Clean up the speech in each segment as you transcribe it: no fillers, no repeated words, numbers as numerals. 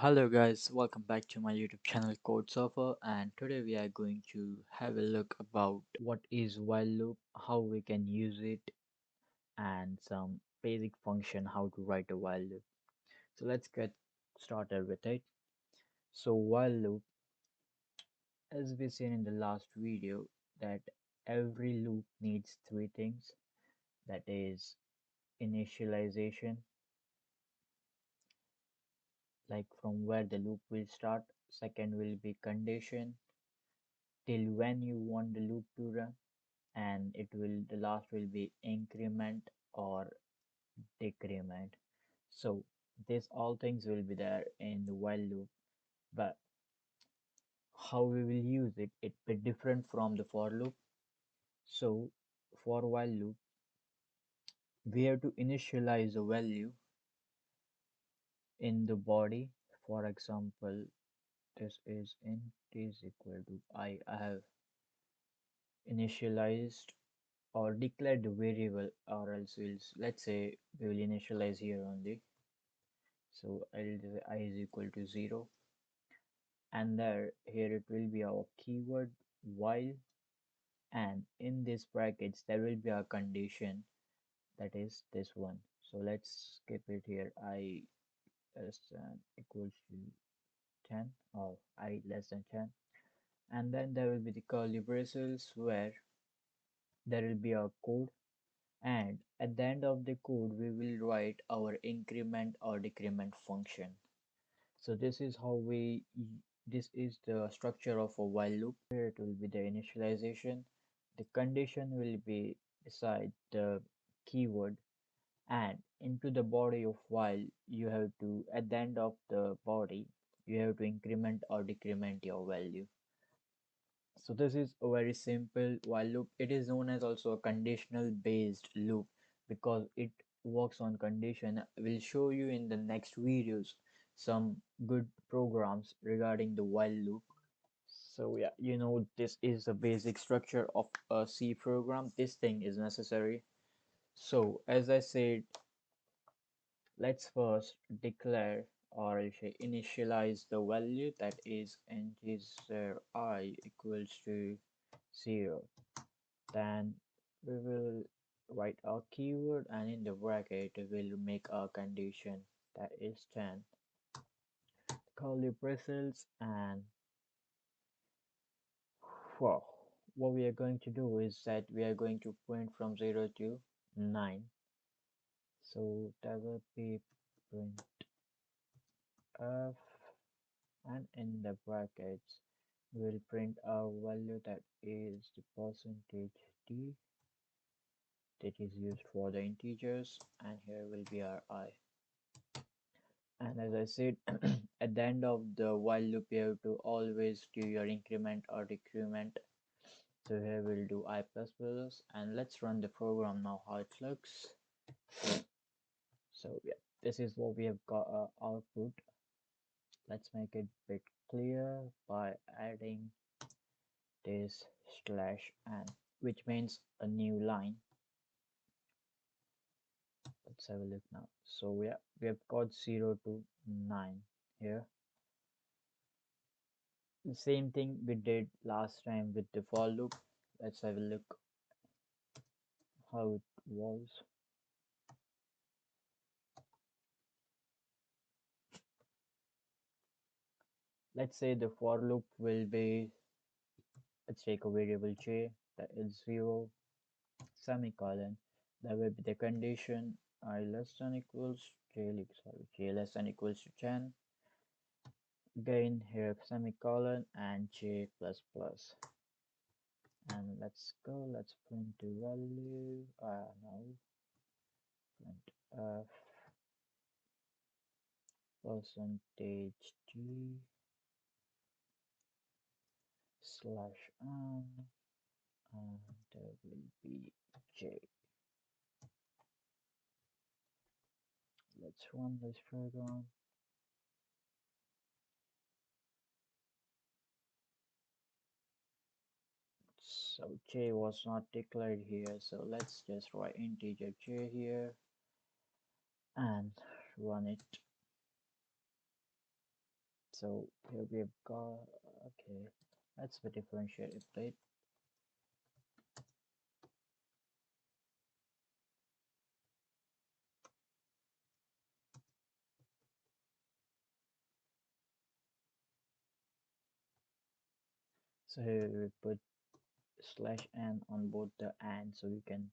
Hello guys, welcome back to my YouTube channel Code Surfer, and today we are going to have a look about what is while loop, how we can use it, and some basic function how to write a while loop. So let's get started with it. So while loop, as we seen in the last video, that every loop needs three things, that is initialization, like from where the loop will start. Second will be condition, till when you want the loop to run, and the last will be increment or decrement. So these all things will be there in the while loop, but how we will use it be different from the for loop. So for while loop, we have to initialize a value in the body. For example, this is int is equal to I have initialized or declared the variable, or else let's say we will initialize here only. So I'll do I is equal to 0, and there here it will be our keyword while, and in this brackets there will be a condition, that is this one. So let's skip it here. I less than equals to 10, or I less than 10, and then there will be the curly braces where there will be a code, and at the end of the code we will write our increment or decrement function. So this is the structure of a while loop. Here it will be the initialization. The condition will be beside the keyword, and into the body of while you have to, at the end of the body, you have to increment or decrement your value. So this is a very simple while loop. It is known as also a conditional based loop because it works on condition. We'll show you in the next videos some good programs regarding the while loop. So yeah, this is the basic structure of a C program. This thing is necessary. So as I said, let's first declare, or I say initialize the value, that is integer I equals to 0. Then we will write our keyword, and in the bracket we will make our condition, that is 10. Curly braces, and wow, what we are going to do is that we are going to print from 0 to 9. So that will be print f, and in the brackets we will print our value, that is the percentage d, that is used for the integers, and here will be our I. And as I said, at the end of the while loop you have to always do your increment or decrement. So here we'll do I plus plus, and let's run the program now, how it looks. So yeah, this is what we have got output. Let's make it a bit clear by adding this slash n, which means a new line. Let's have a look now. So yeah, we have got 0 to 9 here. The same thing we did last time with the for loop. Let's have a look how it was. Let's say the for loop will be, let's take a variable j, that is 0, semicolon. That will be the condition I less than equals j less than equals to 10. Again here semicolon and j plus plus. And let's go, let's print the value. No, print f percentage d slash n, and there will be j. Let's run this program. So j was not declared here, so let's just write integer j here and run it. So here we have got, okay, let's differentiate it. So here we put slash n on both the and, so we can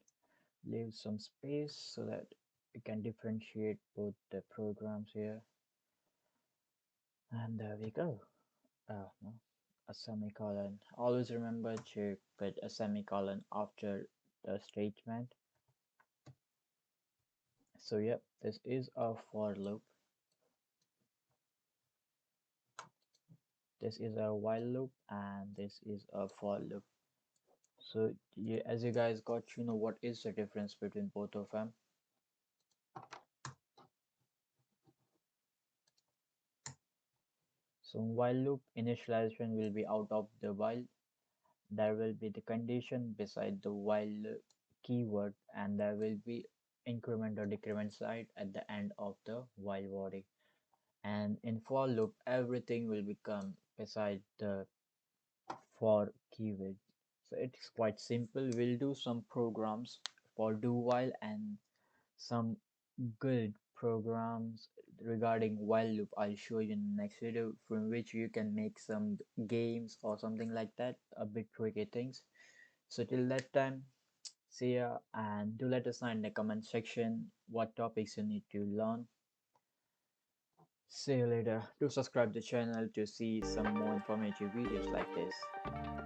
leave some space so that we can differentiate both the programs here. And there we go. No, a semicolon. Always remember to put a semicolon after the statement. So yep, this is a for loop. This is a while loop, and this is a for loop. So as you guys got to know what is the difference between both of them. So in while loop, initialization will be out of the while. There will be the condition beside the while keyword, and there will be increment or decrement side at the end of the while body. And in for loop, everything will become beside the for keyword. So it's quite simple. We'll do some programs for do while and some good programs regarding while loop. I'll show you in the next video, from which you can make some games or something like that, a bit tricky things. So till that time, see ya, and do let us know in the comment section what topics you need to learn. See you later. Do subscribe the channel to see some more informative videos like this.